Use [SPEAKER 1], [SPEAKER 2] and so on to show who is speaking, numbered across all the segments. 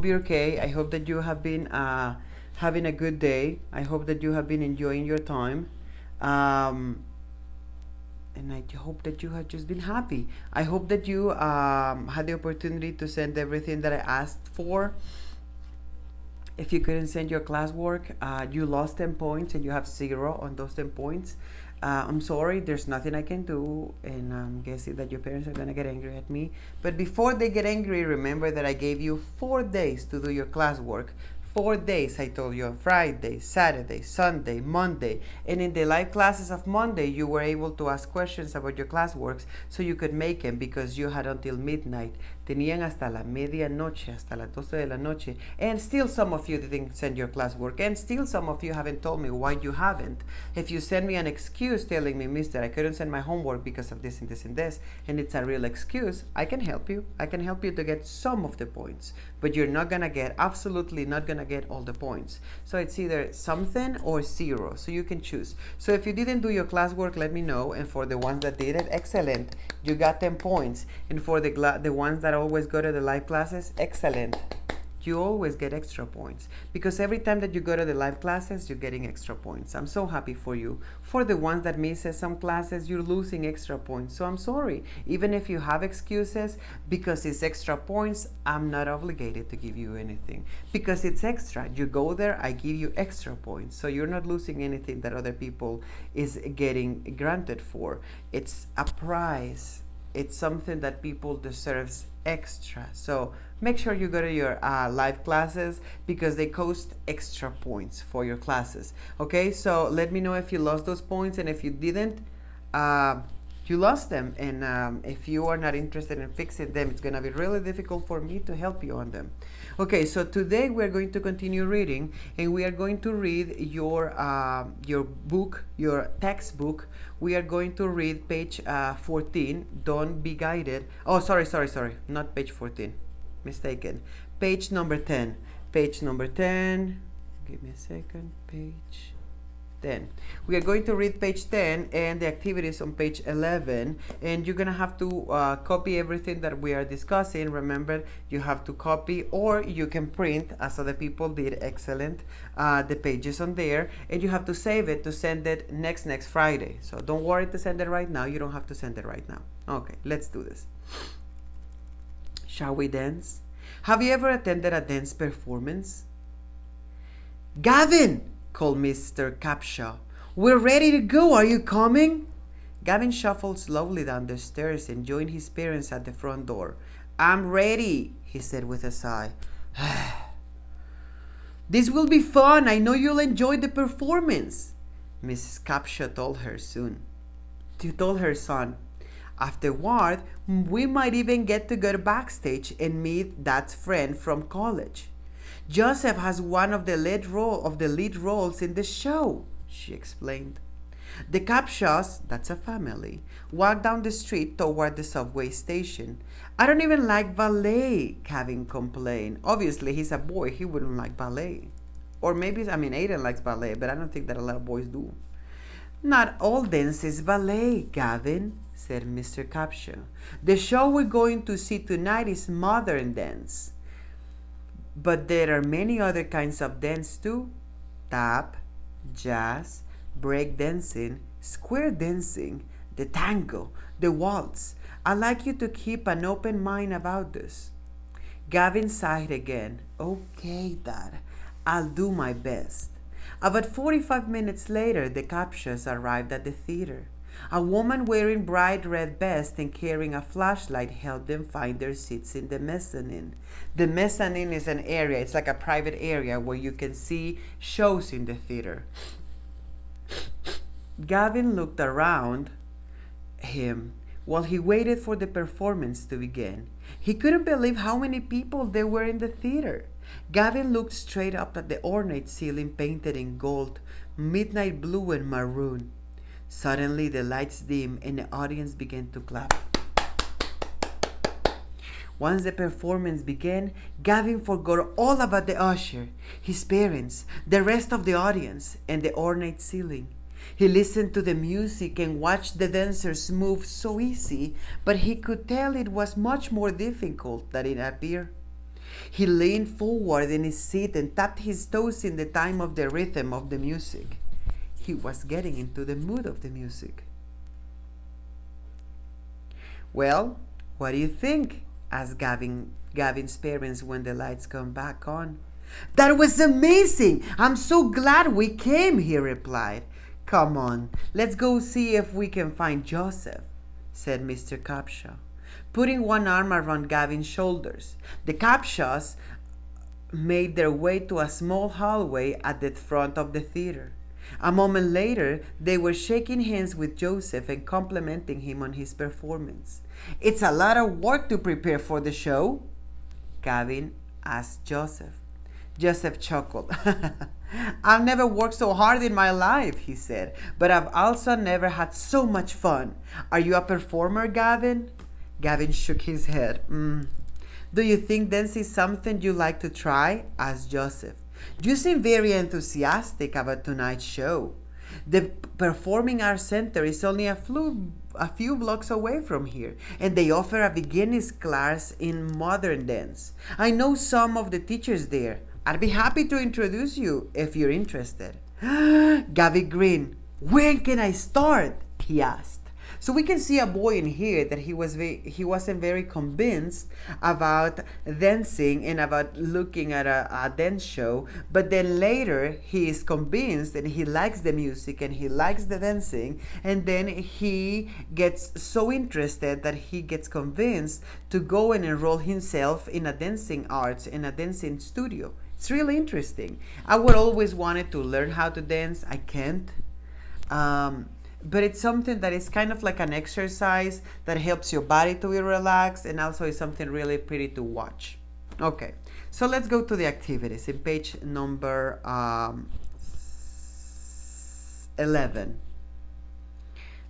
[SPEAKER 1] hope you're okay. I hope that you have been having a good day. I hope that you have been enjoying your time. Um, and I hope that you have just been happy. I hope that you had the opportunity to send everything that I asked for. If you couldn't send your classwork, you lost 10 points and you have 0 on those 10 points. I'm sorry, there's nothing I can do, and I'm guessing that your parents are gonna get angry at me. But before they get angry, remember that I gave you 4 days to do your classwork. 4 days, I told you, on Friday, Saturday, Sunday, Monday. And in the live classes of Monday, you were able to ask questions about your classworks so you could make them because you had until midnight. Tenían hasta la medianoche, hasta las 12 de la noche. And still some of you didn't send your classwork. And still some of you haven't told me why you haven't. If you send me an excuse telling me, Mister, I couldn't send my homework because of this and this and this, and it's a real excuse, I can help you. I can help you to get some of the points. But you're not gonna get, absolutely not gonna get all the points. So it's either something or 0. So you can choose. So if you didn't do your classwork, let me know. And for the ones that did it, excellent. You got 10 points. And for the ones that always go to the live classes, excellent. You always get extra points because every time that you go to the live classes, you're getting extra points. I'm so happy for you. For the ones that misses some classes, you're losing extra points. So I'm sorry. Even if you have excuses, because it's extra points, I'm not obligated to give you anything because it's extra. You go there, I give you extra points. So you're not losing anything that other people is getting granted for. It's a prize. It's something that people deserves extra. So make sure you go to your live classes because they cost extra points for your classes. Okay, so let me know if you lost those points, and if you didn't, you lost them. And if you are not interested in fixing them, it's gonna be really difficult for me to help you on them. Okay, so today we're going to continue reading, and we are going to read your book, your textbook. We are going to read page 14. Don't be guided. Oh, sorry, not page 14. Mistaken. Page number 10. Page number 10. Give me a second. Page 10. We are going to read page 10 and the activities on page 11, and you're gonna have to copy everything that we are discussing. Remember, you have to copy, or you can print, as other people did, excellent, the pages on there, and you have to save it to send it next Friday. So don't worry to send it right now. You don't have to send it right now. Okay, let's do this. Shall we dance? Have you ever attended a dance performance? Gavin! Called Mr. Capshaw. We're ready to go. Are you coming? Gavin shuffled slowly down the stairs and joined his parents at the front door. I'm ready, he said with a sigh. This will be fun. I know you'll enjoy the performance, Mrs. Capshaw told her son. Afterward, we might even get to go backstage and meet that friend from college. Joseph has one of the lead roles in the show, she explained. The Capshaws, that's a family, walked down the street toward the subway station. I don't even like ballet, Gavin complained. Obviously, he's a boy. He wouldn't like ballet. Or maybe, Aiden likes ballet, but I don't think that a lot of boys do. Not all dance is ballet, Gavin, said Mr. Capshaw. The show we're going to see tonight is modern dance. But there are many other kinds of dance too. Tap, jazz, break dancing, square dancing, the tango, the waltz. I'd like you to keep an open mind about this. Gavin sighed again. Okay, Dad, I'll do my best. About 45 minutes later, the Capshaws arrived at the theater. A woman wearing bright red vest and carrying a flashlight helped them find their seats in the mezzanine. The mezzanine is an area, it's like a private area where you can see shows in the theater. Gavin looked around him while he waited for the performance to begin. He couldn't believe how many people there were in the theater. Gavin looked straight up at the ornate ceiling painted in gold, midnight blue, and maroon. Suddenly the lights dimmed and the audience began to clap. Once the performance began, Gavin forgot all about the usher, his parents, the rest of the audience, and the ornate ceiling. He listened to the music and watched the dancers move so easy, but he could tell it was much more difficult than it appeared. He leaned forward in his seat and tapped his toes in the time of the rhythm of the music. He was getting into the mood of the music. Well, what do you think? Asked Gavin's parents when the lights come back on. That was amazing! I'm so glad we came, he replied. Come on, let's go see if we can find Joseph, said Mr. Capshaw, putting one arm around Gavin's shoulders. The Capshaws made their way to a small hallway at the front of the theater. A moment later, they were shaking hands with Joseph and complimenting him on his performance. It's a lot of work to prepare for the show, Gavin asked Joseph. Joseph chuckled. I've never worked so hard in my life, he said, but I've also never had so much fun. Are you a performer, Gavin? Gavin shook his head. Do you think dance is something you like to try? Asked Joseph. You seem very enthusiastic about tonight's show. The Performing Arts Center is only a few blocks away from here, and they offer a beginner's class in modern dance. I know some of the teachers there. I'd be happy to introduce you if you're interested. Gavin grinned. When can I start? He asked. So we can see a boy in here that he wasn't very convinced about dancing and about looking at a dance show, but then later he is convinced and he likes the music and he likes the dancing, and then he gets so interested that he gets convinced to go and enroll himself in a dancing arts, in a dancing studio. It's really interesting. I would always wanted to learn how to dance. I can't. But it's something that is kind of like an exercise that helps your body to be relaxed, and also is something really pretty to watch. Okay, so let's go to the activities in page number 11.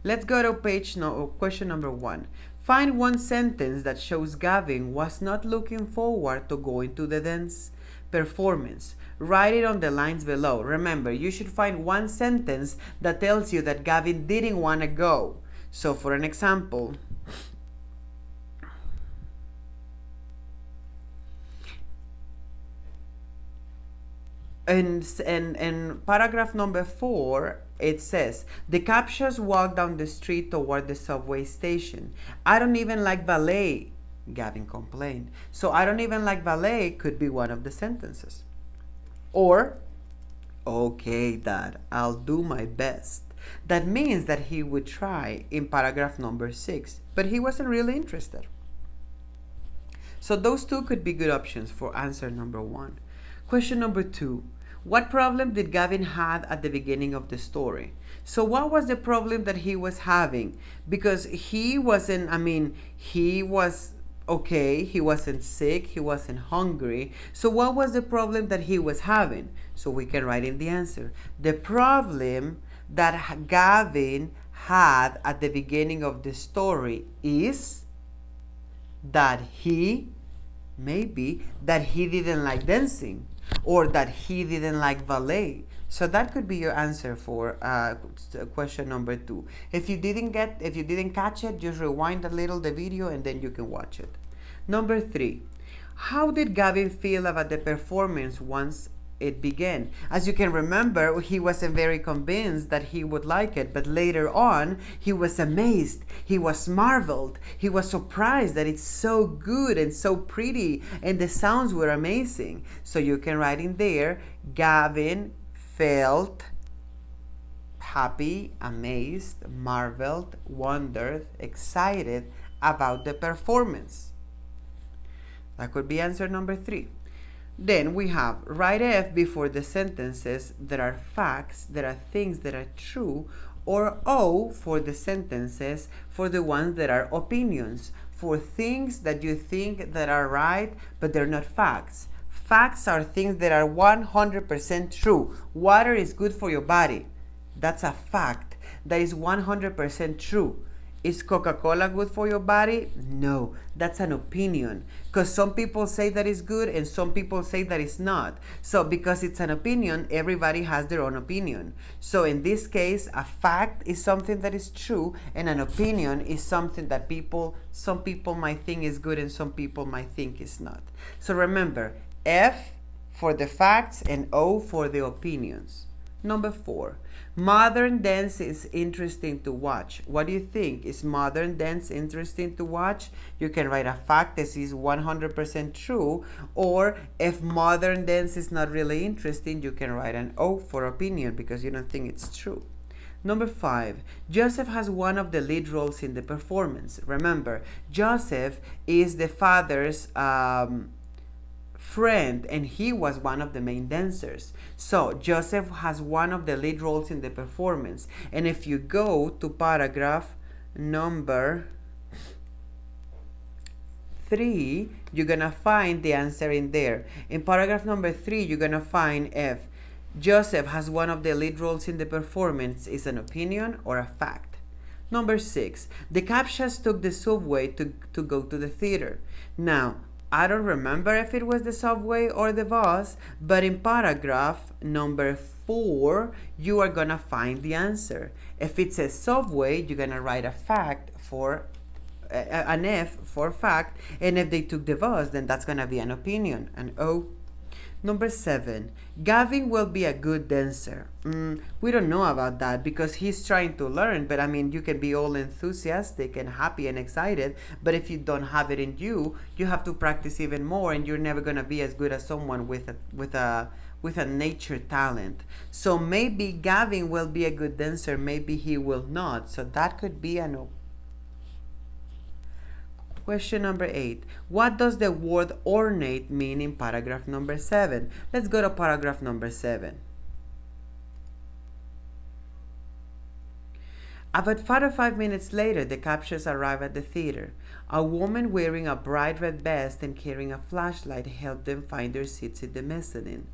[SPEAKER 1] Let's go to question number 1. Find one sentence that shows Gavin was not looking forward to going to the dance performance. Write it on the lines below. Remember, you should find one sentence that tells you that Gavin didn't want to go. So for an example, in paragraph number 4, it says, the Capshaws walked down the street toward the subway station. I don't even like ballet, Gavin complained. So I don't even like ballet could be one of the sentences. Or, okay, Dad, I'll do my best. That means that he would try in paragraph number 6, but he wasn't really interested. So those two could be good options for answer number 1. Question number 2. What problem did Gavin have at the beginning of the story? So what was the problem that he was having? Because he wasn't, he was okay, he wasn't sick, he wasn't hungry. So what was the problem that he was having? So we can write in the answer. The problem that Gavin had at the beginning of the story is that he didn't like dancing, or that he didn't like ballet. So that could be your answer for question number 2. If you didn't catch it, just rewind a little the video and then you can watch it. Number 3. How did Gavin feel about the performance once it began? As you can remember, he wasn't very convinced that he would like it, but later on, he was amazed. He was marveled. He was surprised that it's so good and so pretty, and the sounds were amazing. So you can write in there, Gavin felt happy, amazed, marveled, wondered, excited about the performance. That could be answer number 3. Then we have write F before the sentences that are facts, that are things that are true, or O for the sentences for the ones that are opinions, for things that you think that are right, but they're not facts. Facts are things that are 100% true. Water is good for your body. That's a fact. That is 100% true. Is Coca-Cola good for your body? No, that's an opinion. Because some people say that it's good and some people say that it's not. So because it's an opinion, everybody has their own opinion. So in this case, a fact is something that is true, and an opinion is something that some people might think is good and some people might think is not. So remember, F for the facts and O for the opinions. Number 4. Modern dance is interesting to watch. What do you think? Is modern dance interesting to watch? You can write a fact that is 100% true, or if modern dance is not really interesting, you can write an O for opinion because you don't think it's true. Number 5. Joseph has one of the lead roles in the performance. Remember, Joseph is the father's friend, and he was one of the main dancers. So Joseph has one of the lead roles in the performance. And if you go to paragraph number 3, you're gonna find the answer in there. In paragraph number 3, you're gonna find F. Joseph has one of the lead roles in the performance is an opinion or a fact. Number 6. The Captchas took the subway to go to the theater. Now, I don't remember if it was the subway or the bus, but in paragraph number 4, you are gonna find the answer. If it's a subway, you're gonna write a fact for an F for fact, and if they took the bus, then that's gonna be an opinion, an O. Number 7, Gavin will be a good dancer. We don't know about that because he's trying to learn, but I mean, you can be all enthusiastic and happy and excited, but if you don't have it in you, you have to practice even more, and you're never going to be as good as someone with a nature talent. So maybe Gavin will be a good dancer, maybe he will not. So that could be an O. Question number 8. What does the word ornate mean in paragraph number 7? Let's go to paragraph number 7. About 4 or 5 minutes later, the Captchas arrive at the theater. A woman wearing a bright red vest and carrying a flashlight helped them find their seats in the mezzanine.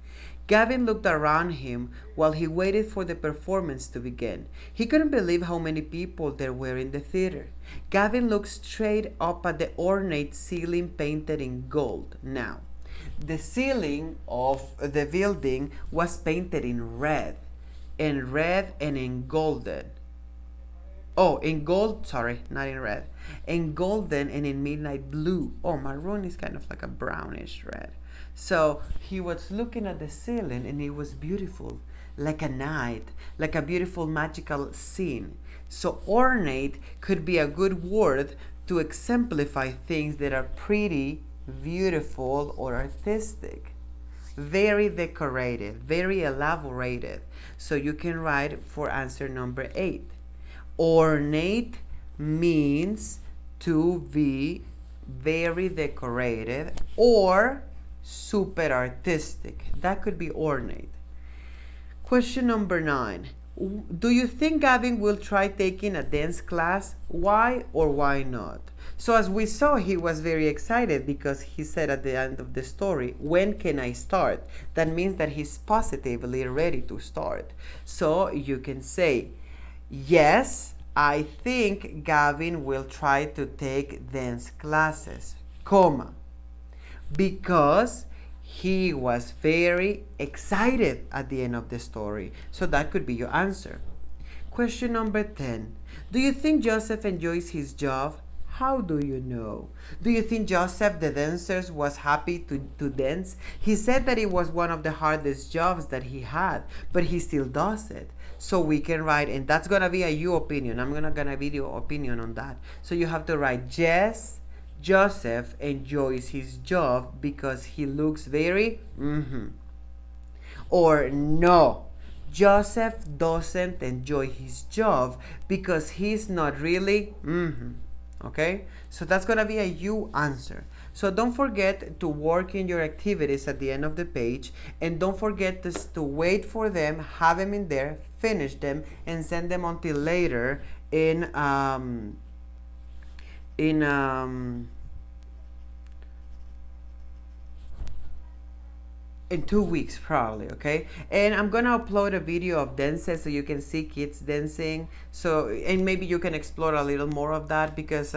[SPEAKER 1] Gavin looked around him while he waited for the performance to begin. He couldn't believe how many people there were in the theater. Gavin looked straight up at the ornate ceiling painted in gold. Now, the ceiling of the building was painted in red and in golden. Oh, in gold, sorry, not in red. In golden and in midnight blue. Oh, maroon is kind of like a brownish red. So he was looking at the ceiling and it was beautiful, like a night, like a beautiful magical scene. So ornate could be a good word to exemplify things that are pretty, beautiful, or artistic. Very decorated, very elaborated. So you can write for answer number 8. Ornate means to be very decorated or super artistic. That could be ornate. Question number 9. Do you think Gavin will try taking a dance class? Why or why not? So as we saw, he was very excited because he said at the end of the story, when can I start? That means that he's positively ready to start. So you can say, yes, I think Gavin will try to take dance classes, comma, because he was very excited at the end of the story. So that could be your answer. Question number 10. Do you think Joseph enjoys his job? How do you know? Do you think Joseph, the dancer, was happy to dance? He said that it was one of the hardest jobs that he had, but he still does it. So we can write, and that's going to be a you opinion. I'm not going to give your opinion on that. So you have to write, yes, Joseph enjoys his job because he looks very, or no, Joseph doesn't enjoy his job because he's not really, Okay, so that's gonna be a you answer. So don't forget to work in your activities at the end of the page, and don't forget to wait for them, have them in there, finish them, and send them until later in in 2 weeks probably. Okay, and I'm gonna upload a video of dances so you can see kids dancing, so, and maybe you can explore a little more of that, because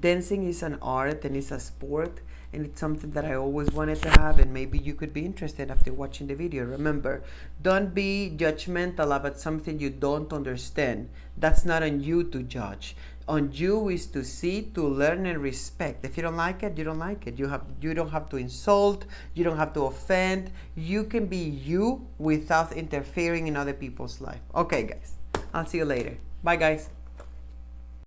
[SPEAKER 1] dancing is an art and it's a sport, and it's something that I always wanted to have, and maybe you could be interested after watching the video. Remember, don't be judgmental about something you don't understand. That's not on you to judge. On you is to see, to learn, and respect. If you don't like it, you don't like it. You don't have to insult, you don't have to offend. You can be you without interfering in other people's life. Okay, guys, I'll see you later. Bye, guys.